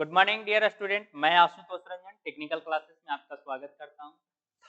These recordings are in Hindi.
Good morning dear student. मैं आशुतोष रंजन टेक्निकल क्लासेस में आपका स्वागत करता हूं।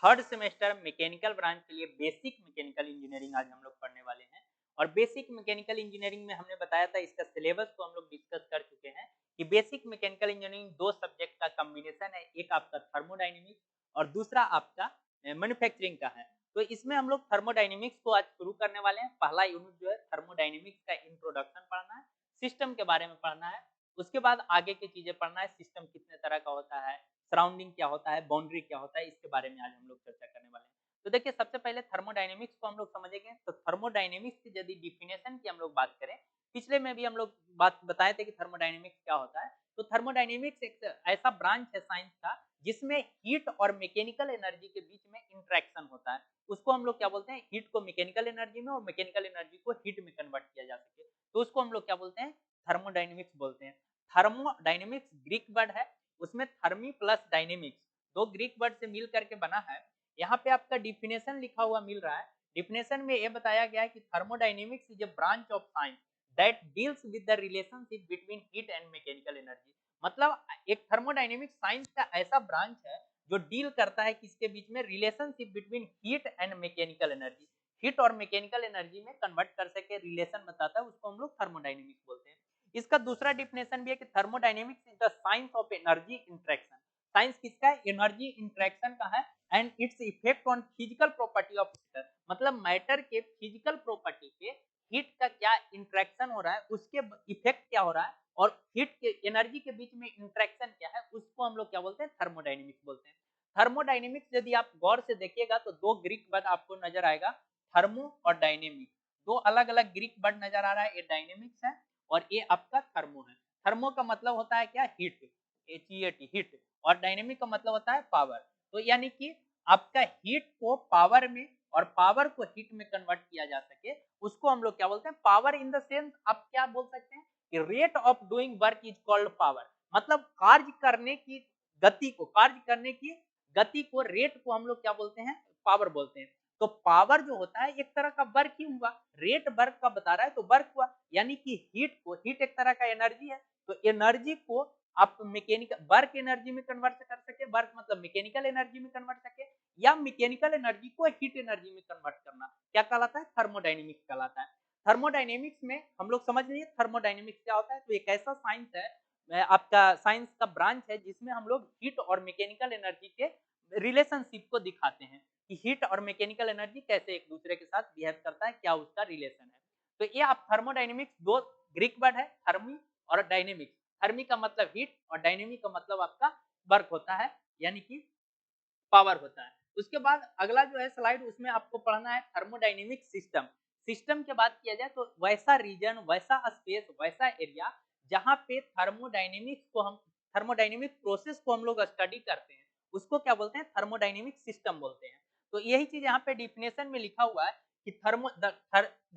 थर्ड सेमेस्टर मैकेनिकल ब्रांच के लिए बेसिक मैकेनिकल इंजीनियरिंग आज हम लोग पढ़ने वाले हैं। और बेसिक मैकेनिकल इंजीनियरिंग में हमने बताया था, इसका सिलेबस को हम लोग डिस्कस कर चुके हैं कि बेसिक मैकेनिकल इंजीनियरिंग दो सब्जेक्ट का कॉम्बिनेशन है, एक आपका थर्मोडाइनमिक्स और दूसरा आपका मैन्युफैक्चरिंग का है। तो इसमें हम लोग थर्मोडाइनमिक्स को आज शुरू करने वाले हैं। पहला यूनिट जो है थर्मोडाइनमिक्स का इंट्रोडक्शन पढ़ना है, सिस्टम के बारे में पढ़ना है। उसके बाद आगे की चीजें पढ़ना है, सिस्टम कितने तरह का होता है, सराउंडिंग क्या होता है, बाउंड्री क्या होता है, इसके बारे में आज हम लोग चर्चा करने वाले हैं। तो देखिए, सबसे पहले थर्मोडायनेमिक्स को हम लोग समझेंगे। तो थर्मोडायनेमिक्स की यदि डिफिनेशन की हम लोग बात करें, पिछले में भी हम लोग बात बताए थे कि थर्मोडायनेमिक्स क्या होता है। तो थर्मोडायनेमिक्स एक ऐसा ब्रांच है साइंस का जिसमें हीट और मैकेनिकल एनर्जी के बीच में इंटरेक्शन होता है। उसको हम लोग क्या बोलते हैं, हीट को मैकेनिकल एनर्जी में और मैकेनिकल एनर्जी को हीट में कन्वर्ट किया जा सके, तो उसको हम लोग क्या बोलते हैं, थर्मोडायनेमिक्स बोलते हैं। थर्मोडायनेमिक्स ग्रीक वर्ड है, उसमें थर्मी प्लस डायनेमिक्स दो ग्रीक वर्ड से मिल करके बना है। यहाँ पे आपका डिफिनेशन लिखा हुआ मिल रहा है। डिफिनेशन में यह बताया गया है कि thermodynamics is a branch of science that deals with the relationship between heat and mechanical energy. मतलब एक थर्मोडायनेमिक्स साइंस का ऐसा ब्रांच है जो डील करता है किसके बीच में, relationship between heat and mechanical energy. Heat और मैकेनिकल एनर्जी में कन्वर्ट कर सके, रिलेशन बताता है, उसको हम लोग थर्मोडायनेमिक्स बोलते हैं। इसका दूसरा डिफिनेशन भी है कि thermodynamics is the science of energy interaction. Science किसका है, एनर्जी इंटरेक्शन का है। And its effect on physical property of matter, मतलब मैटर के फिजिकल प्रॉपर्टी पे हीट का क्या इंटरेक्शन हो रहा है, उसके इफेक्ट क्या हो रहा है, और हीट के एनर्जी के बीच में इंटरेक्शन क्या है, उसको हम लोग क्या बोलते हैं, थर्मोडायनेमिक्स बोलते हैं। थर्मोडायनेमिक्स यदि आप गौर से देखिएगा तो दो ग्रीक वर्ड आपको नजर आएगा, थर्मो और डायनेमिक। दो अलग अलग ग्रीक वर्ड नजर आ रहा है, ये डायनेमिक्स है और ये आपका थर्मो है। थर्मो का मतलब होता है क्या, हीट, एचईटी हीट, और डायनेमिक का मतलब होता है पावर। तो यानी कि आपका हीट को पावर में और पावर को हीट में कन्वर्ट किया जा सके, उसको हम लोग क्या बोलते हैं, पावर। इन द सेंस आप क्या बोल सकते हैं कि rate of doing work is called power. मतलब कार्य करने की गति को, कार्य करने की गति को, रेट को हम लोग क्या बोलते हैं, पावर बोलते हैं। तो पावर जो होता है एक तरह का वर्क ही हुआ, रेट वर्क का बता रहा है तो वर्क हुआ। यानी कि हीट को, हीट एक तरह का एनर्जी है, तो एनर्जी को आप मैकेनिकल वर्क एनर्जी में कन्वर्ट कर सके, वर्क मतलब मैकेनिकल एनर्जी में कन्वर्ट सके, या मैकेनिकल एनर्जी को हीट एनर्जी में कन्वर्ट करना, क्या कहलाता है, थर्मोडायनेमिक्स कहलाता है। थर्मोडायनेमिक्स में हम लोग समझ लीजिए थर्मोडायनेमिक्स क्या होता है। तो एक ऐसा साइंस है, आपका साइंस का ब्रांच है जिसमें हम लोग हीट और मैकेनिकल एनर्जी के रिलेशनशिप को दिखाते हैं कि हीट और मैकेनिकल एनर्जी कैसे एक दूसरे के साथ बिहेव करता है, क्या उसका रिलेशन है। तो ये आप थर्मोडायनेमिक्स दो ग्रीक वर्ड है, थर्मी और डायनेमिक्स। थर्मी का मतलब हीट और डायनेमिक का मतलब आपका वर्क होता है, यानी कि पावर होता है। उसके बाद अगला जो है स्लाइड, उसमें आपको पढ़ना है थर्मोडायनेमिक सिस्टम। सिस्टम की बात किया जाए तो वैसा रीजन, वैसा स्पेस, वैसा एरिया जहां पे थर्मोडायनेमिक्स को हम, थर्मोडायनेमिक प्रोसेस को हम लोग स्टडी करते हैं, उसको क्या बोलते हैं, थर्मोडायनेमिक सिस्टम बोलते हैं। तो यही चीज यहाँ पे डिफिनेशन में लिखा हुआ है कि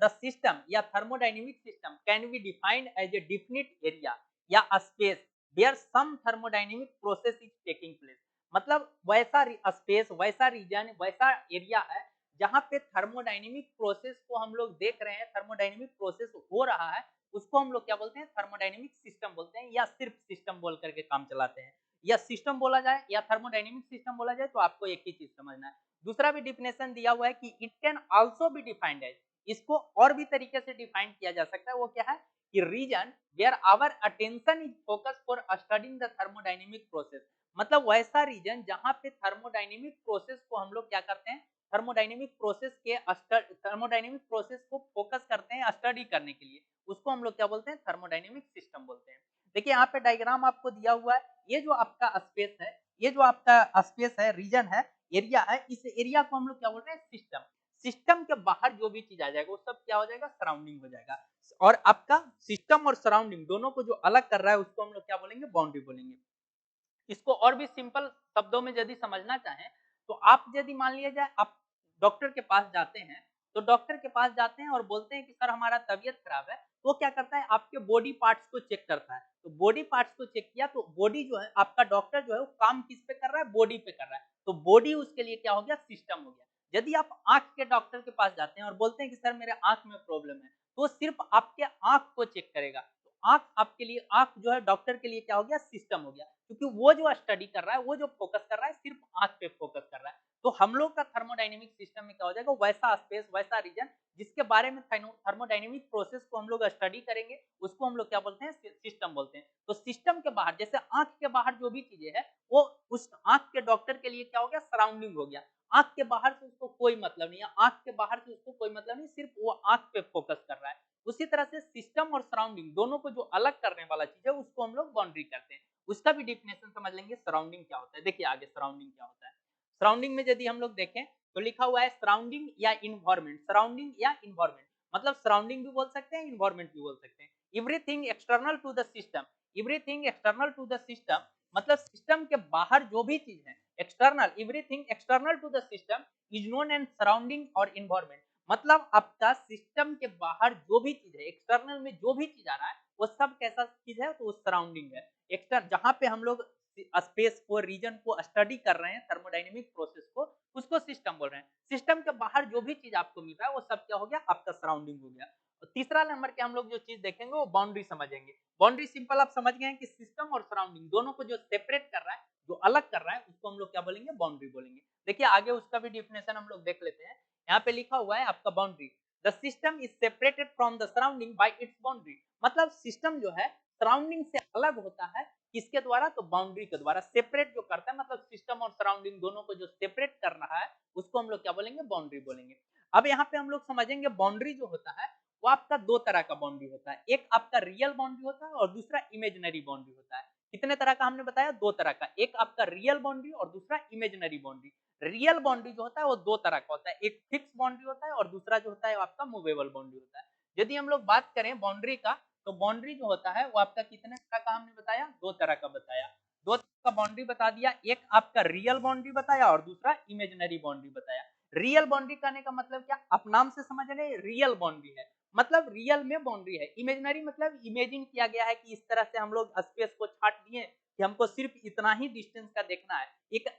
द सिस्टम या thermodynamic system can be defined as a definite area या space where some thermodynamic process is taking place. मतलब वैसा स्पेस, वैसा रीजन, वैसा एरिया है जहां पे थर्मोडायनेमिक प्रोसेस को हम लोग देख रहे हैं, थर्मोडायनेमिक प्रोसेस हो रहा है, उसको हम लोग क्या बोलते हैं, थर्मोडायनेमिक सिस्टम बोलते हैं, या सिर्फ सिस्टम बोल करके काम चलाते हैं। या सिस्टम बोला जाए या थर्मोडायनेमिक सिस्टम बोला जाए तो आपको एक ही चीज समझना है। दूसरा भी डिफिनेशन दिया हुआ है कि it can also be defined as, इसको और भी तरीके से डिफाइन किया जा सकता है। वो क्या है कि region where our attention is focus for studying the thermodynamic process. मतलब वैसा रीजन जहां पे थर्मोडायनेमिक प्रोसेस को हम लोग क्या करते हैं, थर्मोडायनेमिक प्रोसेस के थर्मोडायनेमिक प्रोसेस को फोकस करते हैं स्टडी करने के लिए, उसको हम लोग क्या बोलते हैं, थर्मोडायनेमिक सिस्टम बोलते हैं। देखिए यहाँ पे डायग्राम आपको दिया हुआ है, ये जो आपका स्पेस है, ये जो आपका स्पेस है, रीजन है, एरिया है, इस एरिया को हम लोग क्या बोलते हैं, सिस्टम। सिस्टम के बाहर जो भी चीज आ जाएगा वो सब क्या हो जाएगा, सराउंडिंग हो जाएगा। और आपका सिस्टम और सराउंडिंग दोनों को जो अलग कर रहा है उसको हम लोग क्या बोलेंगे, बाउंड्री बोलेंगे। इसको और भी सिंपल शब्दों में यदि समझना चाहें तो आप यदि मान लिया जाए आप डॉक्टर के पास जाते हैं, तो डॉक्टर के पास जाते हैं और बोलते हैं कि सर हमारा तबीयत खराब है, तो क्या करता है, आपके बॉडी पार्ट्स को चेक करता है। तो बॉडी पार्ट्स को चेक किया तो बॉडी जो है, आपका डॉक्टर जो है वो काम किस पे कर रहा है, बॉडी पे कर रहा है, तो बॉडी उसके लिए क्या हो गया, सिस्टम हो गया। यदि आप आंख के डॉक्टर के पास जाते हैं और बोलते हैं कि सर मेरे आंख में प्रॉब्लम है, तो सिर्फ आपके आंख को चेक करेगा, तो आँख आपके लिए, आँख जो है डॉक्टर के लिए क्या हो गया, सिस्टम हो गया, क्योंकि वो जो स्टडी कर रहा है, वो जो फोकस कर रहा है सिर्फ आँख पे फोकस कर रहा है। तो हम लोग का थर्मोडायनेमिक सिस्टम में क्या हो जाएगा, वैसा स्पेस, वैसा रीजन जिसके बारे में थर्मोडायनेमिक प्रोसेस को हम लोग स्टडी करेंगे, उसको हम लोग क्या बोलते हैं, सिस्टम बोलते हैं। तो सिस्टम के बाहर, जैसे आँख के बाहर जो भी चीजें है, वो उस आँख के डॉक्टर के लिए क्या हो गया, सराउंडिंग हो गया। आँख के बाहर से उसको कोई मतलब नहीं है, आँख के बाहर से उसको कोई मतलब नहीं, सिर्फ वो आँख पे फोकस कर रहा है। उसी तरह से सिस्टम और सराउंडिंग दोनों को जो अलग करने वाला चीज है, उसको हम लोग बाउंड्री करते हैं। उसका भी डिफिनेशन समझ लेंगे, सराउंडिंग क्या होता है। देखिए आगे सराउंडिंग क्या होता है। सराउंडिंग में यदि हम लोग देखें तो लिखा हुआ है सराउंडिंग या इन्वायरमेंट, सराउंडिंग या इन्वायरमेंट, मतलब सराउंडिंग भी बोल सकते हैं, इन्वायरमेंट भी बोल सकते हैं। Everything external to the system, everything external to the system, मतलब सिस्टम के बाहर जो भी चीज है, external, everything external to the system is known and surrounding और इन्वायरमेंट। मतलब आपका सिस्टम के बाहर जो भी चीज है, एक्सटर्नल में जो भी चीज आ रहा है, वो सब कैसा चीज है, तो वो सराउंडिंग है। एक्सटर्नल जहां पे हम लोग स्पेस को, रीजन को स्टडी कर रहे हैं, थर्मोडायनेमिक प्रोसेस को, उसको सिस्टम बोल रहे हैं। सिस्टम के बाहर जो भी चीज आपको मिल रहा है, वो सब क्या हो गया, आपका सराउंडिंग हो गया। और तीसरा नंबर के हम लोग जो चीज देखेंगे, वो बाउंड्री समझेंगे। बाउंड्री सिंपल आप समझ गए हैं कि सिस्टम और सराउंडिंग दोनों को जो सेपरेट कर रहा है, जो अलग कर रहा है, उसको हम लोग क्या बोलेंगे, बाउंड्री बोलेंगे। देखिए आगे उसका भी डिफिनेशन हम लोग देख लेते हैं। यहाँ पे लिखा हुआ है आपका boundary, the system is separated from the surrounding bye it's boundary. मतलब सिस्टम जो है सराउंडिंग से अलग होता है, किसके द्वारा, तो बाउंड्री के द्वारा। सेपरेट जो करता है, मतलब सिस्टम और सराउंडिंग दोनों को जो सेपरेट कर रहा है, उसको हम लोग क्या बोलेंगे, बाउंड्री बोलेंगे। अब यहाँ पे हम लोग समझेंगे बाउंड्री जो होता है, वो आपका दो तरह का बाउंड्री होता है। एक आपका रियल बाउंड्री होता है और दूसरा इमेजिनरी बाउंड्री होता है। कितने तरह का हमने बताया, दो तरह का। एक आपका रियल बाउंड्री और दूसरा इमेजिनरी बाउंड्री। रियल बाउंड्री जो होता है वो दो तरह का होता है, एक फिक्स बाउंड्री होता है और दूसरा जो होता है आपका मूवेबल बाउंड्री होता है। यदि हम लोग बात करें बाउंड्री का, तो बाउंड्री जो होता है वो आपका कितने तरह का हमने बताया, दो तरह का बताया। दो तरह का बाउंड्री बता दिया, एक आपका रियल बाउंड्री बताया और दूसरा इमेजिनरी बाउंड्री बताया। रियल बाउंड्री कहने का मतलब क्या, आप नाम से समझ रहे हैं, रियल बाउंड्री है, मतलब रियल में बाउंड्री है। इमेजिनरी मतलब इमेजिन किया गया है कि इस तरह से हम लोग स्पेस को छाट दिए कि हमको सिर्फ इतना ही डिस्टेंस का देखना है। एक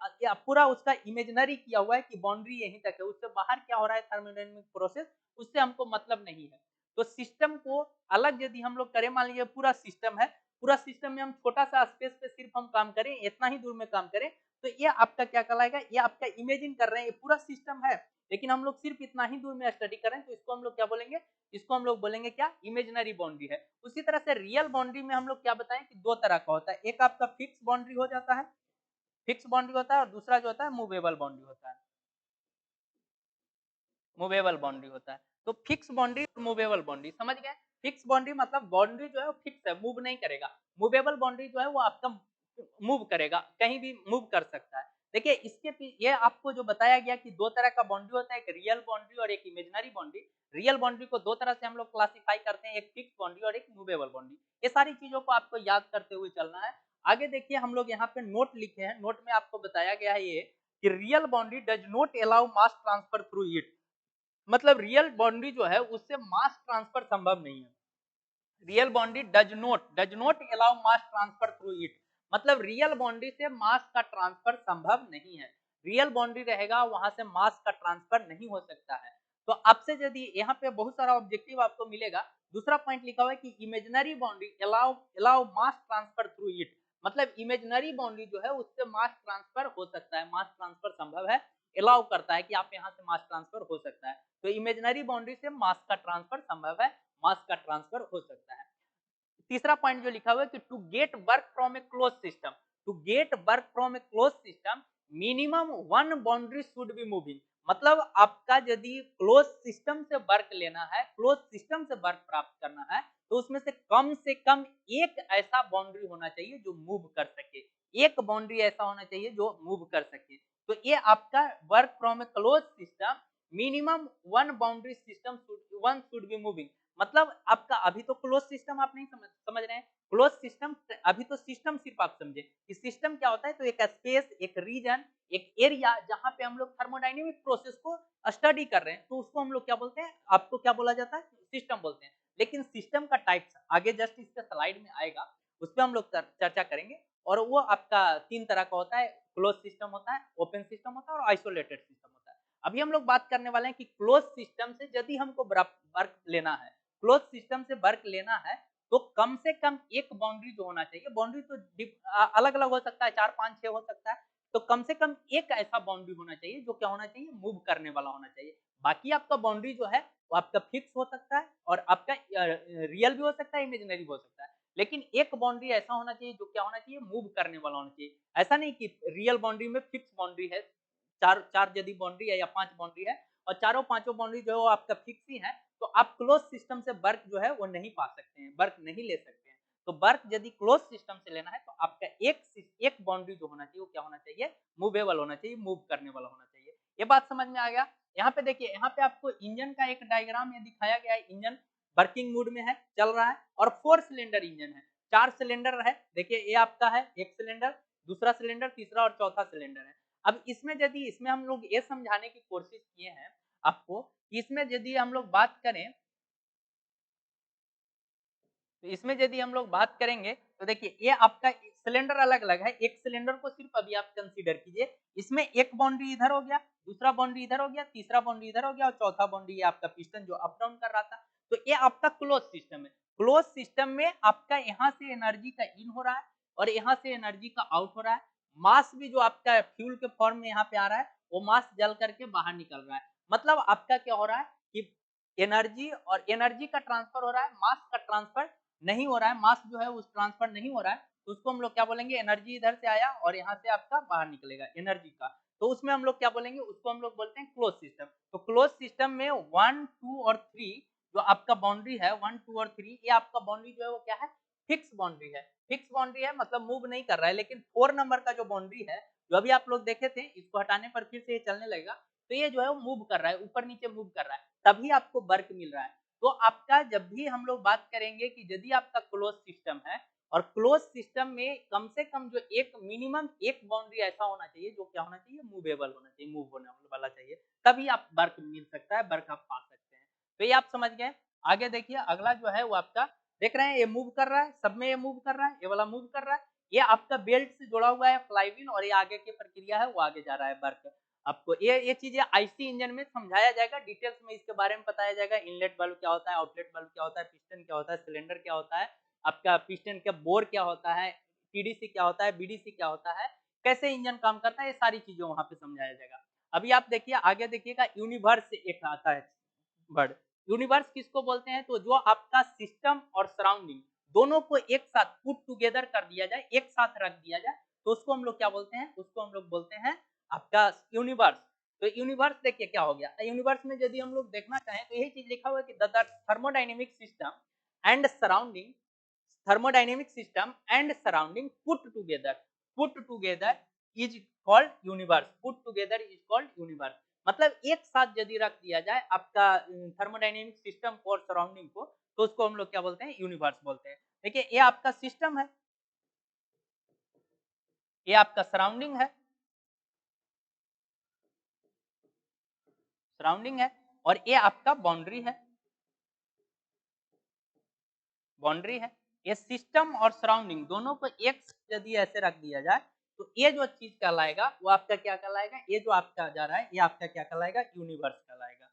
पूरा उसका इमेजिनरी किया हुआ है कि बाउंड्री यहीं तक है, उससे बाहर क्या हो रहा है थर्मोडायनेमिक प्रोसेस, उससे हमको मतलब नहीं है। तो सिस्टम को अलग यदि हम लोग करें, मान लीजिए पूरा सिस्टम है, पूरा सिस्टम में हम छोटा सा स्पेस पे सिर्फ हम काम करें, इतना ही दूर में काम करें, तो ये आपका क्या कहलाएगा, ये आपका इमेजिन कर रहे हैं, ये पूरा सिस्टम है लेकिन हम लोग सिर्फ इतना ही दूर में स्टडी करें, तो इसको हम लोग क्या बोलेंगे, इसको हम लोग बोलेंगे क्या, इमेजिनरी बाउंड्री है। उसी तरह से रियल बाउंड्री में हम लोग क्या बताएं कि दो तरह का होता है, एक आपका फिक्स बाउंड्री हो जाता है, फिक्स बाउंड्री होता है, और दूसरा जो होता है मूवेबल बाउंड्री होता है, मूवेबल बाउंड्री होता है। तो फिक्स बाउंड्री और मूवेबल बाउंड्री समझ गए। फिक्स बाउंड्री मतलब बाउंड्री जो है वो फिक्स है, मूव नहीं करेगा। मूवेबल बाउंड्री जो है वो आपका मूव करेगा, कहीं भी मूव कर सकता है। देखिए इसके ये आपको जो बताया गया कि दो तरह का बाउंड्री होता है, एक रियल बाउंड्री और एक इमेजिनरी बाउंड्री। रियल बाउंड्री को दो तरह से हम लोग क्लासिफाई करते हैं, एक फिक्स बाउंड्री और एक मूवेबल बाउंड्री। ये सारी चीजों को आपको याद करते हुए चलना है। आगे देखिए हम लोग यहाँ पे नोट लिखे हैं, नोट में आपको बताया गया है ये कि real boundary does not allow mass transfer through it. मतलब रियल बाउंड्री जो है उससे मास ट्रांसफर संभव नहीं है। Real boundary does not allow mass transfer through it, मतलब रियल बाउंड्री से मास का ट्रांसफर संभव नहीं है। रियल बाउंड्री रहेगा वहां से मास का ट्रांसफर नहीं हो सकता है। तो आपसे यदि यहाँ पे बहुत सारा ऑब्जेक्टिव आपको मिलेगा, दूसरा पॉइंट लिखा हुआ है कि imaginary boundary allow allow mass transfer through it, मतलब इमेजिनरी बाउंड्री जो है उससे मास ट्रांसफर हो सकता है, मास ट्रांसफर संभव है, अलाउ करता है कि आप यहाँ से मास ट्रांसफर हो सकता है। तो इमेजिनरी बाउंड्री से मास का ट्रांसफर संभव है, मास का ट्रांसफर हो सकता है। तीसरा पॉइंट जो लिखा हुआ है कि to get work from a close system, to get work from a close system minimum one boundary should be moving, मतलब आपका यदि क्लोज सिस्टम से वर्क लेना है, क्लोज सिस्टम से वर्क प्राप्त करना है, तो उसमें से कम एक ऐसा बाउंड्री होना चाहिए जो मूव कर सके, एक बाउंड्री ऐसा होना चाहिए जो मूव कर सके। तो ये आपका work from a close system minimum one boundary system one should be moving, मतलब आपका अभी तो क्लोज सिस्टम आप नहीं समझ रहे हैं। क्लोज सिस्टम अभी तो सिस्टम सिर्फ आप समझे कि सिस्टम क्या होता है, तो एक स्पेस, एक रीजन, एक एरिया जहां पे हम लोग थर्मोडायनेमिक प्रोसेस को स्टडी कर रहे हैं, तो उसको हम लोग क्या बोलते हैं, आपको क्या बोला जाता है, सिस्टम बोलते हैं। लेकिन सिस्टम का टाइप्स आगे जस्ट इसके स्लाइड में आएगा, उस पर हम लोग चर्चा करेंगे। और वो आपका तीन तरह का होता है, क्लोज सिस्टम होता है, ओपन सिस्टम होता है और आइसोलेटेड सिस्टम होता है। अभी हम लोग बात करने वाले हैं कि क्लोज सिस्टम से यदि हमको वर्क लेना है, क्लोज सिस्टम से वर्क लेना है, तो कम से कम एक बाउंड्री जो होना चाहिए, बाउंड्री तो अलग अलग हो सकता है, 4 5 6 हो सकता है, तो कम से कम एक ऐसा बाउंड्री होना चाहिए जो क्या होना चाहिए, मूव करने वाला होना चाहिए। बाकी आपका बाउंड्री जो है वो आपका फिक्स हो सकता है और आपका रियल भी हो सकता है, इमेजिनरी भी हो सकता है, लेकिन एक बाउंड्री ऐसा होना चाहिए जो क्या होना चाहिए, मूव करने वाला होना चाहिए। ऐसा नहीं कि रियल बाउंड्री में फिक्स बाउंड्री है, 4 यदि बाउंड्री है या 5 बाउंड्री है और चारों पांचों बाउंड्री जो है वो आपका फिक्स ही है, तो आप क्लोज सिस्टम से वर्क जो है वो नहीं पा सकते हैं, वर्क नहीं ले सकते हैं। तो वर्क यदि क्लोज सिस्टम से लेना है तो आपका एक बाउंड्री जो होना चाहिए वो क्या होना चाहिए, मूवेबल होना चाहिए, मूव करने वाला होना चाहिए। ये बात समझ में आ गया। यहाँ पे देखिए, यहाँ पे आपको इंजन का एक डायग्राम ये दिखाया गया है। इंजन वर्किंग मूड में है, चल रहा है और 4 सिलेंडर इंजन है, 4 सिलेंडर है। देखिए ये आपका है एक सिलेंडर, दूसरा सिलेंडर, तीसरा और चौथा सिलेंडर है। अब इसमें यदि इसमें हम लोग ये समझाने की कोशिश किए हैं आपको, इसमें यदि हम लोग बात करें, तो इसमें यदि हम लोग बात करेंगे तो देखिए ये आपका सिलेंडर अलग-अलग है। एक सिलेंडर को सिर्फ अभी आप कंसीडर कीजिए। इसमें एक बाउंड्री इधर हो गया, दूसरा बाउंड्री इधर हो गया, तीसरा बाउंड्री इधर हो गया और चौथा बाउंड्री ये आपका पिस्टन जो अप डाउन कर रहा था। तो ये आपका क्लोज सिस्टम है। क्लोज सिस्टम में आपका यहाँ से एनर्जी का इन हो रहा है और यहाँ से एनर्जी का आउट हो रहा है। मास भी जो आपका फ्यूल के फॉर्म में यहाँ पे आ रहा है, वो मास जल करके बाहर निकल रहा है। मतलब आपका क्या हो रहा है कि एनर्जी और एनर्जी का ट्रांसफर हो रहा है, मास का ट्रांसफर नहीं हो रहा है, मास जो है उस ट्रांसफर नहीं हो रहा है, तो उसको हम लोग क्या बोलेंगे, एनर्जी इधर से आया और यहाँ से आपका बाहर निकलेगा एनर्जी का, तो उसमें हम लोग क्या बोलेंगे, उसको हम लोग बोलते हैं क्लोज सिस्टम। तो क्लोज सिस्टम में 1 2 और 3 जो आपका बाउंड्री है, 1 2 और 3 ये आपका बाउंड्री जो है वो क्या है, फिक्स बाउंड्री है। फिक्स बाउंड्री है मतलब मूव नहीं कर रहा है। लेकिन 4 नंबर का जो बाउंड्री है, जो अभी आप लोग देखे थे, इसको हटाने पर फिर से ये चलने लगेगा, तो ये जो है वो मूव कर रहा है, ऊपर नीचे मूव कर रहा है, तभी आपको वर्क मिल रहा है। तो आपका जब भी हम लोग बात करेंगे कि यदि आपका क्लोज सिस्टम है और क्लोज सिस्टम में कम से कम जो एक मिनिमम एक बाउंड्री ऐसा होना चाहिए जो क्या होना चाहिए, मूवेबल होना चाहिए, मूव होने वाला चाहिए, तभी आप वर्क मिल सकता है, वर्क आप पा सकते हैं। तो ये आप समझ गए। आगे देखिए अगला जो है वो आपका देख रहे हैं, ये मूव कर रहा है, सब में ये मूव कर रहा है, ये वाला मूव कर रहा है, ये आपका बेल्ट से जुड़ा हुआ है फ्लाईव्हील और ये आगे की प्रक्रिया है वो आगे जा रहा है वर्क। आपको ये चीजें आईसी इंजन में समझाया जाएगा, डिटेल्स में इसके बारे में बताया जाएगा। इनलेट वाल्व क्या होता है, आउटलेट वाल्व क्या होता है, पिस्टन क्या होता है, सिलेंडर क्या होता है, आपका पिस्टन का बोर क्या होता है, टीडीसी क्या होता है, बीडीसी क्या होता है, कैसे इंजन काम करता है, ये सारी चीजें वहां पे समझाया जाएगा। अभी आप देखिए आगे देखिएगा, यूनिवर्स एक आता है वर्ड। यूनिवर्स किसको बोलते हैं, तो जो आपका सिस्टम और सराउंडिंग दोनों को एक साथ पुट टुगेदर कर दिया जाए, एक साथ रख दिया जाए, तो उसको हम लोग क्या बोलते हैं, उसको हम लोग बोलते हैं आपका यूनिवर्स। तो यूनिवर्स देखिए क्या हो गया, यूनिवर्स में यदि हम लोग देखना चाहें तो यही चीज लिखा हुआ है कि the thermodynamic system and surrounding, thermodynamic system and surrounding put together is called universe, put together is called universe। मतलब एक साथ यदि रख दिया जाए आपका थर्मोडायनेमिक सिस्टम को और सराउंडिंग को, तो उसको हम लोग क्या बोलते हैं, यूनिवर्स बोलते हैं। देखिए ये आपका सिस्टम है, ये आपका सराउंडिंग है, सराउंडिंग है और ये आपका बाउंड्री है, बाउंड्री है। ये सिस्टम और सराउंडिंग दोनों को एक यदि ऐसे रख दिया जाए तो ये जो चीज कहलाएगा वो आपका क्या कहलाएगा, ये जो आपका जा रहा है ये आपका क्या कहलाएगा, यूनिवर्स कहलाएगा,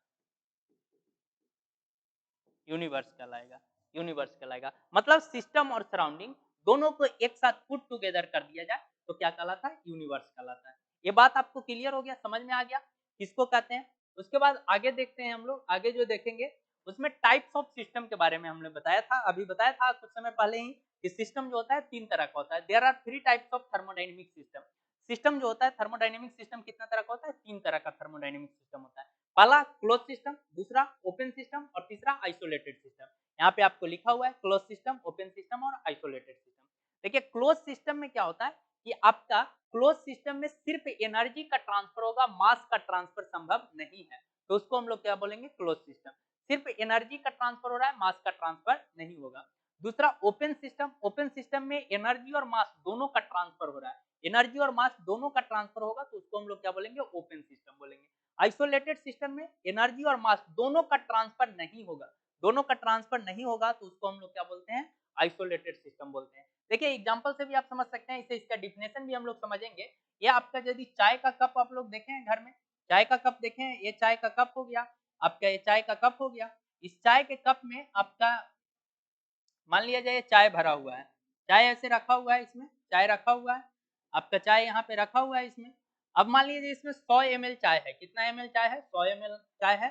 यूनिवर्स कहलाएगा, यूनिवर्स कहलाएगा। मतलब सिस्टम और सराउंडिंग दोनों को एक साथ पुट टुगेदर कर दिया जाए तो क्या कहलाता है, यूनिवर्स कहलाता है। ये बात आपको क्लियर हो गया, समझ में आ गया किसको कहते हैं। उसके बाद आगे देखते हैं हम लोग, आगे जो देखेंगे उसमें टाइप्स ऑफ सिस्टम के बारे में हमने बताया था, अभी बताया था कुछ समय पहले ही कि सिस्टम जो होता है 3 तरह का होता है। There are 3 types of thermodynamic system. System जो होता है थर्मोडायनेमिक सिस्टम कितना तरह का होता है, 3 तरह का थर्मोडायनेमिक सिस्टम होता है। पहला क्लोज सिस्टम, दूसरा ओपन सिस्टम और तीसरा आइसोलेटेड सिस्टम। यहाँ पे आपको लिखा हुआ है क्लोज सिस्टम, ओपन सिस्टम और आइसोलेटेड सिस्टम। देखिए क्लोज सिस्टम में क्या होता है कि आपका क्लोज सिस्टम में सिर्फ एनर्जी का ट्रांसफर होगा, मास का ट्रांसफर संभव नहीं है, तो उसको हम लोग क्या बोलेंगे, क्लोज सिस्टम। सिर्फ एनर्जी का ट्रांसफर हो रहा है, मास का ट्रांसफर नहीं होगा। दूसरा ओपन सिस्टम, ओपन सिस्टम में एनर्जी और मास दोनों का ट्रांसफर हो रहा है, एनर्जी और मास दोनों का ट्रांसफर होगा, तो उसको हम लोग क्या बोलेंगे, ओपन सिस्टम बोलेंगे। आइसोलेटेड सिस्टम में एनर्जी और मास दोनों का ट्रांसफर नहीं होगा, दोनों का ट्रांसफर नहीं होगा, तो उसको हम लोग क्या बोलते हैं, आइसोलेटेड सिस्टम बोलते हैं। देखिए एग्जांपल से भी आप समझ सकते हैं, इसे इसका डिफिनेशन भी हम लोग समझेंगे। ये आपका यदि चाय का कप आप लोग देखें घर में, चाय का कप देखें, ये चाय का कप हो गया आपका, ये चाय का कप हो गया। इस चाय के कप में आपका मान लिया जाए चाय भरा हुआ है, चाय ऐसे रखा हुआ है, इसमें चाय रखा हुआ है, आपका चाय यहाँ पे रखा हुआ है इसमें। अब मान लीजिए इसमें 100 ml चाय है, कितना ml चाय है, 100 ml चाय है,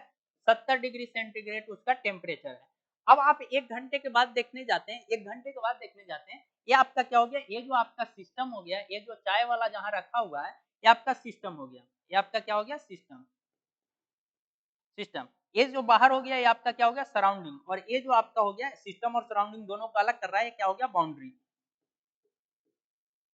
70 डिग्री सेंटीग्रेड उसका टेम्परेचर है। अब आप 1 घंटे के बाद देखने जाते हैं, 1 घंटे के बाद देखने जाते हैं, ये आपका क्या हो गया, ये जो आपका सिस्टम हो गया, ये जो चाय वाला जहाँ रखा हुआ है, ये आपका सिस्टम हो गया, ये आपका क्या हो गया, सिस्टम। सिस्टम ये जो बाहर हो गया, ये आपका क्या हो गया, सराउंडिंग, और ये जो आपका हो गया सिस्टम और सराउंडिंग दोनों को अलग कर रहा है, ये क्या हो गया, बाउंड्री।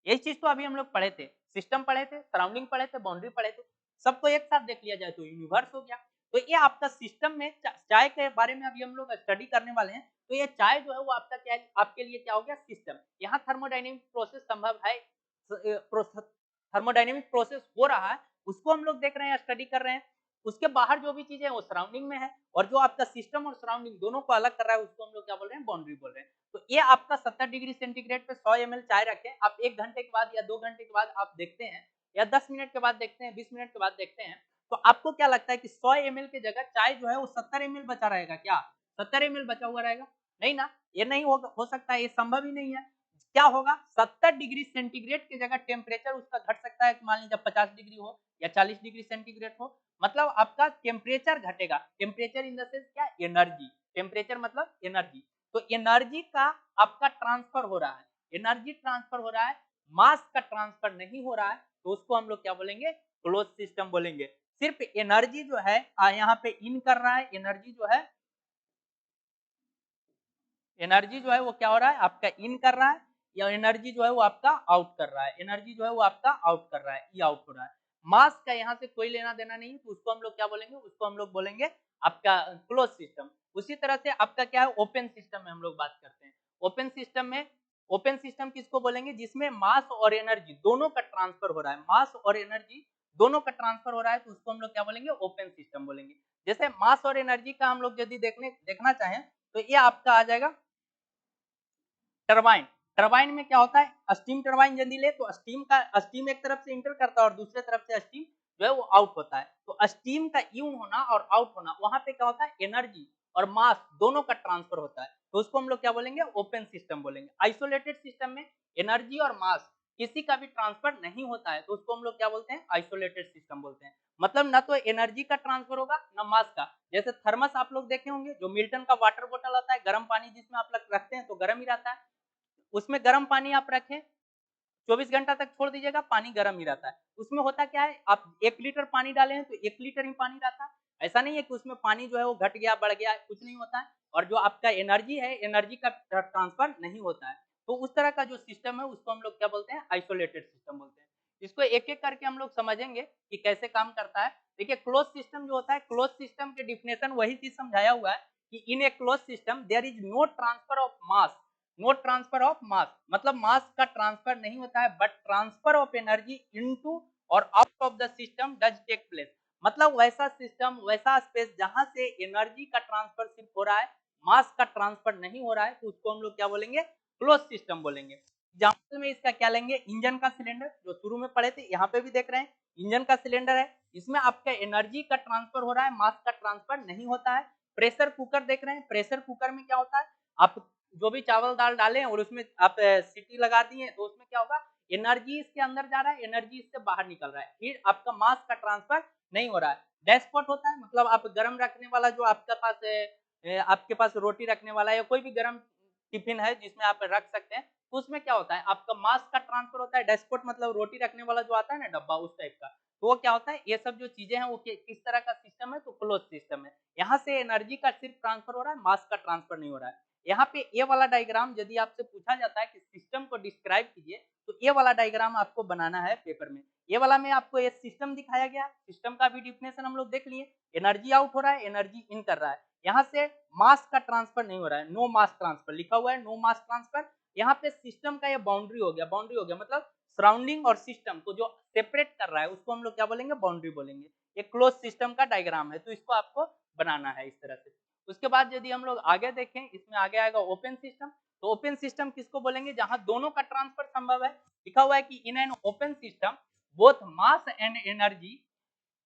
यही चीज तो अभी हम लोग पढ़े थे, सिस्टम पढ़े थे, सराउंडिंग पढ़े थे, बाउंड्री पढ़े थे, सबको एक साथ देख लिया जाए तो यूनिवर्स हो गया। तो ये आपका सिस्टम में चाय के बारे में अभी हम लोग स्टडी करने वाले हैं। तो ये चाय जो है वो आपका क्या है, आपके लिए क्या हो गया, सिस्टम। यहाँ थर्मोडाइनमिक प्रोसेस संभव है, थर्मोडाइनमिक प्रोसेस हो रहा है, उसको हम लोग देख रहे हैं, स्टडी कर रहे हैं। उसके बाहर जो भी चीजें वो सराउंडिंग में है, और जो आपका सिस्टम और सराउंडिंग दोनों को अलग कर रहा है उसको हम लोग क्या बोल रहे हैं, बाउंड्री बोल रहे हैं। तो ये आपका 70 डिग्री सेंटीग्रेड पे 100 ml चाय रखें, आप 1 घंटे के बाद या 2 घंटे के बाद आप देखते हैं, या 10 मिनट के बाद देखते हैं, 20 मिनट के बाद देखते हैं, तो आपको क्या लगता है कि 100 ml की जगह चाय जो है वो 70 ml बचा रहेगा क्या, 70 ml बचा हुआ रहेगा, नहीं ना, ये नहीं हो सकता है, ये संभव ही नहीं है। क्या होगा, 70 डिग्री सेंटीग्रेड की जगह टेम्परेचर उसका घट सकता है, मान लीजिए 50 डिग्री हो या 40 डिग्री सेंटीग्रेड हो, मतलब आपका टेम्परेचर घटेगा। टेम्परेचर इन द सेंस क्या, एनर्जी, टेम्परेचर मतलब एनर्जी। तो एनर्जी का आपका ट्रांसफर हो रहा है, एनर्जी ट्रांसफर हो रहा है, मास का ट्रांसफर नहीं हो रहा है, तो उसको हम लोग क्या बोलेंगे, क्लोज सिस्टम बोलेंगे। सिर्फ एनर्जी जो है यहाँ पे इन कर रहा है, एनर्जी जो है, एनर्जी जो है वो क्या हो रहा है, आपका इन कर रहा है, या एनर्जी जो है वो आपका आउट कर रहा है, एनर्जी जो है वो आपका आउट कर रहा है, ये आउट हो रहा है। मास का यहाँ से कोई लेना देना नहीं, तो उसको हम लोग क्या बोलेंगे, उसको हम लोग बोलेंगे आपका क्लोज सिस्टम। उसी तरह से आपका क्या है, ओपन सिस्टम में हम लोग बात करते हैं। ओपन सिस्टम में, ओपन सिस्टम किसको बोलेंगे, जिसमें मास और एनर्जी दोनों का ट्रांसफर हो रहा है, मास और एनर्जी दोनों का ट्रांसफर हो रहा है, तो उसको हम लोग क्या बोलेंगे, ओपन सिस्टम बोलेंगे। जैसे मास और एनर्जी का हम लोग यदि देखना चाहें, तो ये आपका आ जाएगा टरबाइन। टरबाइन में क्या होता है, स्टीम टरबाइन यदि ले तो स्टीम एक तरफ से इंटर करता है और दूसरे तरफ से स्टीम जो है वो आउट होता है। तो स्टीम का इन होना और आउट होना, वहां पे क्या होता है, एनर्जी और मास दोनों का ट्रांसफर होता है, तो उसको हम लोग क्या बोलेंगे, ओपन सिस्टम बोलेंगे। आइसोलेटेड सिस्टम में एनर्जी और मास किसी का भी ट्रांसफर नहीं होता है, तो उसको हम लोग क्या बोलते हैं, आइसोलेटेड सिस्टम बोलते हैं। मतलब ना तो एनर्जी का ट्रांसफर होगा ना मास का। जैसे थर्मस आप लोग देखे होंगे, जो मिल्टन का वाटर बोतल आता है, गर्म पानी जिसमें आप लोग रखते हैं तो गर्म ही रहता है, उसमें गर्म पानी आप रखें, 24 घंटा तक छोड़ दीजिएगा, पानी गर्म ही रहता है। उसमें होता क्या है, आप 1 लीटर पानी डाले हैं तो 1 लीटर ही पानी रहता है। ऐसा नहीं है कि उसमें पानी जो है वो घट गया, बढ़ गया, कुछ नहीं होता है। और जो आपका एनर्जी है, एनर्जी का ट्रांसफर नहीं होता है। तो उस तरह का जो सिस्टम है उसको हम लोग क्या बोलते हैं, आइसोलेटेड सिस्टम बोलते हैं। इसको एक-एक करके हम लोग समझेंगे कि कैसे काम करता है। देखिए क्लोज सिस्टम जो होता है, क्लोज सिस्टम के डिफिनेशन वही चीज समझाया हुआ है कि in a close system there is no transfer of mass, no transfer of mass, मतलब मास का ट्रांसफर नहीं होता है, but transfer of energy into और out of the system does take place. मतलब वैसा सिस्टम, वैसा स्पेस जहां से एनर्जी का ट्रांसफर सिर्फ हो रहा है, मास का ट्रांसफर नहीं हो रहा है, तो उसको हम लोग क्या बोलेंगे, क्लोज सिस्टम बोलेंगे। एग्जाम्पल में इसका क्या लेंगे, इंजन का सिलेंडर, जो शुरू में पढ़े थे, यहाँ पे भी देख रहे हैं, इंजन का सिलेंडर है, इसमें आपका एनर्जी का ट्रांसफर हो रहा है, मास का ट्रांसफर नहीं होता है। प्रेशर कुकर देख रहे हैं, प्रेशर कुकर में क्या होता है, आप जो भी चावल दाल डालें और उसमें आप सीटी लगा दिए, तो उसमें क्या होगा, एनर्जी इसके अंदर जा रहा है, एनर्जी इससे बाहर निकल रहा है, फिर आपका मास का ट्रांसफर नहीं हो रहा है। डैशपॉट होता है, मतलब आप गर्म रखने वाला, जो आपके पास आपके पास रोटी रखने वाला या कोई भी गर्म टिफिन है जिसमें आप रख सकते हैं, तो उसमें क्या होता है, आपका मास का ट्रांसफर होता है। डैशपॉट मतलब रोटी रखने वाला जो आता है ना डब्बा, उस टाइप का। तो वो क्या होता है, ये सब जो चीजें हैं वो किस तरह का सिस्टम है, तो क्लोज सिस्टम है। यहाँ से एनर्जी का सिर्फ ट्रांसफर हो रहा है, मास का ट्रांसफर नहीं हो रहा है। यहाँ पे ये वाला डायग्राम यदि आपसे पूछा जाता है कि सिस्टम को डिस्क्राइब कीजिए, तो ये वाला डायग्राम आपको बनाना है पेपर में। ये वाला में आपको ये सिस्टम दिखाया गया, सिस्टम का भी डिफिनेशन हम लोग देख लिए, एनर्जी आउट हो रहा है, एनर्जी इन कर रहा है, यहाँ से मास का ट्रांसफर नहीं हो रहा है, नो मास ट्रांसफर लिखा हुआ है, नो मास ट्रांसफर। यहाँ पे सिस्टम का ये बाउंड्री हो गया, बाउंड्री हो गया मतलब सराउंडिंग और सिस्टम को जो सेपरेट कर रहा है उसको हम लोग क्या बोलेंगे, बाउंड्री बोलेंगे। ये क्लोज सिस्टम का डायग्राम है, तो इसको आपको बनाना है इस तरह से। उसके बाद यदि हम लोग आगे देखें, इसमें आगे आएगा ओपन सिस्टम। तो ओपन सिस्टम किसको बोलेंगे, जहां दोनों का ट्रांसफर संभव है। लिखा हुआ है कि in an open system both mass and energy,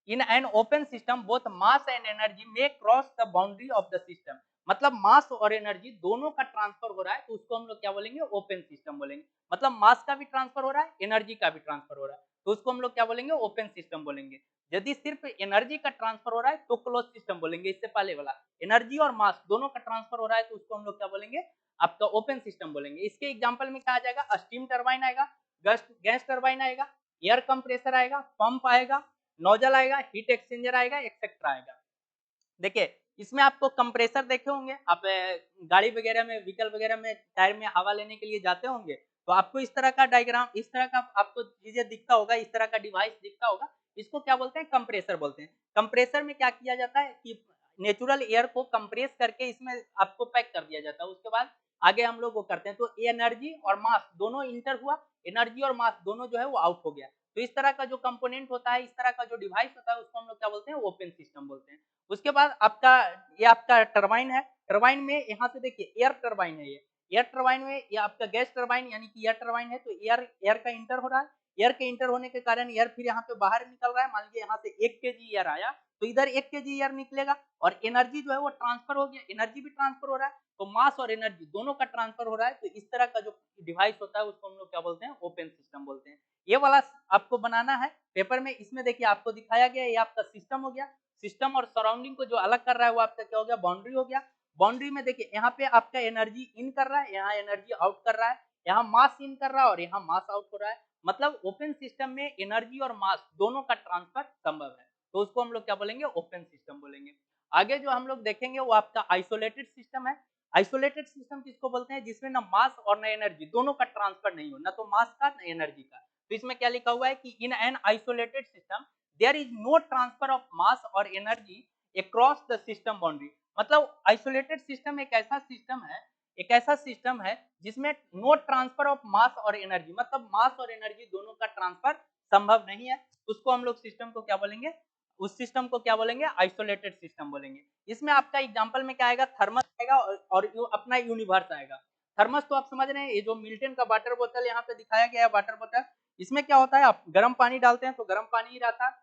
in an open system both mass and energy may cross the boundary of the system। मतलब मास और एनर्जी दोनों का ट्रांसफर हो रहा है, तो उसको हम लोग क्या बोलेंगे, ओपन सिस्टम बोलेंगे। मतलब मास का भी ट्रांसफर हो रहा है, एनर्जी का भी ट्रांसफर हो रहा है, तो उसको हम लोग क्या बोलेंगे, ओपन सिस्टम बोलेंगे। यदि सिर्फ एनर्जी का ट्रांसफर हो रहा है तो क्लोज सिस्टम बोलेंगे। इससे पहले वाला एनर्जी और मास दोनों का ट्रांसफर हो रहा है तो उसको हम लोग क्या बोलेंगे, आपका ओपन सिस्टम बोलेंगे। इसके एग्जांपल में क्या आ जाएगा, स्टीम टरबाइन आएगा, गैस टरबाइन आएगा, एयर कंप्रेसर आएगा, पंप आएगा, नोजल आएगा, हीट एक्सचेंजर आएगा, एक्सेट्रा आएगा। देखिए इसमें आपको कंप्रेसर देखे होंगे आप, गाड़ी वगैरह में, व्हीकल वगैरह में टायर में हवा लेने के लिए जाते होंगे, तो आपको इस तरह का डायग्राम, इस तरह का आपको चीजें दिखता होगा, इस तरह का डिवाइस दिखता होगा। इसको क्या बोलते हैं, कंप्रेसर बोलते हैं। कंप्रेसर में क्या किया जाता है कि नेचुरल एयर को कंप्रेस करके इसमें आपको पैक कर दिया जाता है। उसके बाद आगे हम लोग वो करते हैं, तो एनर्जी और मास दोनों इंटर हुआ, एनर्जी और मास दोनों जो है वो आउट हो गया। तो इस तरह का जो कंपोनेंट होता है, इस तरह का जो डिवाइस होता है, उसको हम लोग क्या बोलते हैं, ओपन सिस्टम बोलते हैं। उसके बाद आपका ये आपका टरबाइन है। टरबाइन में यहाँ से देखिए एयर टरबाइन है, ये एयर टरबाइन में ये आपका गैस टरबाइन यानी कि एयर टरबाइन है, तो एयर का इंटर हो रहा है। एयर के इंटर होने के कारण एयर फिर यहाँ पे बाहर निकल रहा है। मान लीजिए यहाँ से 1 केजी एयर आया, तो इधर 1 केजी एयर निकलेगा और एनर्जी जो है वो ट्रांसफर हो गया, एनर्जी भी ट्रांसफर हो रहा है। तो मास और एनर्जी दोनों का ट्रांसफर हो रहा है। तो इस तरह का जो डिवाइस होता है उसको हम लोग क्या बोलते हैं, ओपन सिस्टम बोलते हैं। ये वाला आपको बनाना है पेपर में। इसमें देखिए आपको दिखाया गया, ये आपका सिस्टम हो गया। सिस्टम और सराउंडिंग को जो अलग कर रहा है वो आपका क्या हो गया, बाउंड्री हो गया। बाउंड्री में देखिए यहाँ पे आपका एनर्जी इन कर रहा है, यहाँ एनर्जी आउट कर रहा है, यहाँ मास इन कर रहा है और यहाँ मास आउट हो रहा है। मतलब ओपन सिस्टम में एनर्जी और मास दोनों का ट्रांसफर संभव है, तो उसको हम लोग क्या बोलेंगे, ओपन सिस्टम बोलेंगे। आगे जो हम लोग देखेंगे वो आपका आइसोलेटेड सिस्टम है। आइसोलेटेड सिस्टम किसको बोलते हैं, जिसमें ना मास और ना एनर्जी दोनों का ट्रांसफर नहीं हो, ना तो मास का ना एनर्जी का। तो इसमें क्या लिखा हुआ है कि in an isolated system there is no transfer of mass और energy across the system boundary. मतलब आइसोलेटेड सिस्टम एक ऐसा सिस्टम है, एक ऐसा सिस्टम है जिसमें नो ट्रांसफर ऑफ मास और एनर्जी, मतलब मास और एनर्जी दोनों का ट्रांसफर संभव नहीं है। उसको हम लोग सिस्टम को क्या बोलेंगे, उस सिस्टम को क्या बोलेंगे, आइसोलेटेड सिस्टम बोलेंगे। इसमें आपका एग्जांपल में क्या आएगा, थर्मस आएगा और अपना यूनिवर्स आएगा। थर्मस तो आप समझ रहे हैं, ये जो मिल्टन का वाटर बोतल यहाँ पे दिखाया गया है, वाटर बोतल, इसमें क्या होता है, आप गर्म पानी डालते हैं तो गर्म पानी ही रहता है,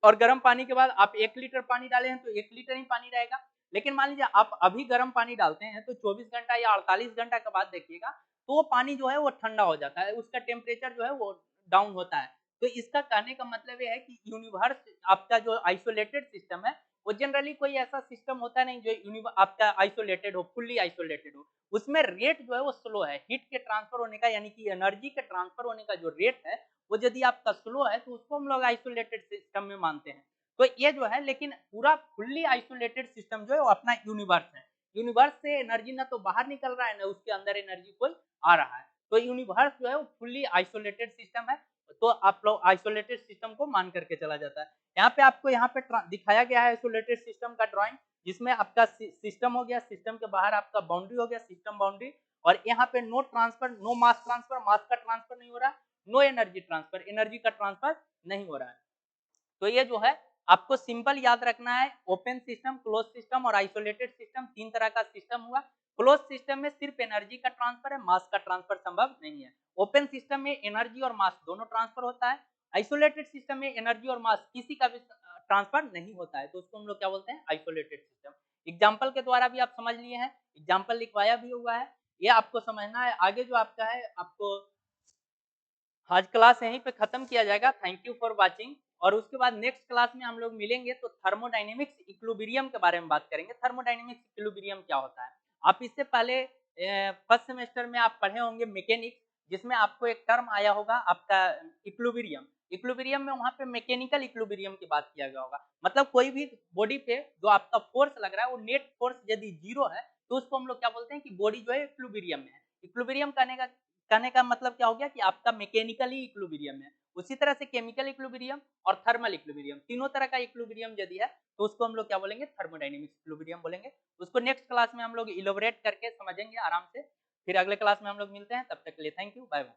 और गर्म पानी के बाद आप 1 लीटर पानी डाले हैं तो 1 लीटर ही पानी रहेगा। लेकिन मान लीजिए आप अभी गर्म पानी डालते हैं तो 24 घंटा या 48 घंटा के बाद देखिएगा तो वो पानी जो है वो ठंडा हो जाता है, उसका टेम्परेचर जो है वो डाउन होता है। तो इसका कहने का मतलब ये है कि यूनिवर्स आपका जो आइसोलेटेड सिस्टम है, वो जनरली कोई ऐसा सिस्टम होता नहीं जो आपका आइसोलेटेड हो, फुल्ली आइसोलेटेड हो। उसमें रेट जो है वो स्लो है, हीट के ट्रांसफर होने का यानी कि एनर्जी के ट्रांसफर होने का जो रेट है वो यदि आपका स्लो है तो उसको हम लोग आइसोलेटेड सिस्टम में मानते हैं। तो ये जो है, लेकिन पूरा फुल्ली आइसोलेटेड सिस्टम जो है वो अपना यूनिवर्स है। यूनिवर्स से एनर्जी ना तो बाहर निकल रहा है ना उसके अंदर एनर्जी कोई आ रहा है। तो यूनिवर्स जो है वो फुल्ली आइसोलेटेड सिस्टम है। तो आप लोग आइसोलेटेड सिस्टम को मान करके चला जाता है। यहाँ पे आपको यहाँ पे दिखाया गया है आइसोलेटेड सिस्टम का ड्राइंग, जिसमें आपका सिस्टम हो गया, सिस्टम के बाहर आपका बाउंड्री हो गया, सिस्टम बाउंड्री, और यहाँ पे no transfer, no mass transfer, mass का ट्रांसफर नहीं हो रहा, नो एनर्जी ट्रांसफर, एनर्जी का ट्रांसफर नहीं हो रहा है। तो ये जो है आपको सिंपल याद रखना है, ओपन सिस्टम, क्लोज सिस्टम और आइसोलेटेड सिस्टम, 3 तरह का सिस्टम हुआ। क्लोज सिस्टम में सिर्फ एनर्जी का ट्रांसफर है, मास का ट्रांसफर संभव नहीं है। ओपन सिस्टम में एनर्जी और मास दोनों ट्रांसफर होता है। आइसोलेटेड सिस्टम में एनर्जी और मास किसी का भी ट्रांसफर नहीं होता है, तो उसको हम लोग क्या बोलते हैं, आइसोलेटेड सिस्टम। एग्जाम्पल के द्वारा भी आप समझ लिए हैं, एग्जाम्पल लिखवाया भी हुआ है, ये आपको समझना है। आगे जो आपका है, आपको आज क्लास यहीं पे खत्म किया जाएगा। Thank you for watching. और उसके बाद नेक्स्ट क्लास में हम लोग मिलेंगे तो थर्मोडायनेमिक्स इक्विलिब्रियम के बारे में बात करेंगे। थर्मोडायनेमिक्स इक्विलिब्रियम क्या होता है, आप इससे पहले फर्स्ट सेमेस्टर में आप पढ़े होंगे मैकेनिक्स, जिसमें आपको एक टर्म आया होगा आपका इक्विलिब्रियम। इक्विलिब्रियम में वहां पे मैकेनिकल इक्विलिब्रियम की बात किया गया होगा। मतलब कोई भी बॉडी पे जो आपका फोर्स लग रहा है वो नेट फोर्स यदि 0 है तो उसको हम लोग क्या बोलते हैं कि बॉडी जो है इक्विलिब्रियम में है। इक्विलिब्रियम कहने का मतलब क्या हो गया कि आपका मैकेनिकली इक्विलिब्रियम है। उसी तरह से केमिकल इक्विलिब्रियम और थर्मल इक्विलिब्रियम, तीनों तरह का इक्विलिब्रियम यदि है तो उसको हम लोग क्या बोलेंगे, थर्मोडायनेमिक्स इक्विलिब्रियम बोलेंगे। उसको नेक्स्ट क्लास में हम लोग इलोबरेट करके समझेंगे आराम से। फिर अगले क्लास में हम लोग मिलते हैं, तब तक के लिए थैंक यू, बाय बाय।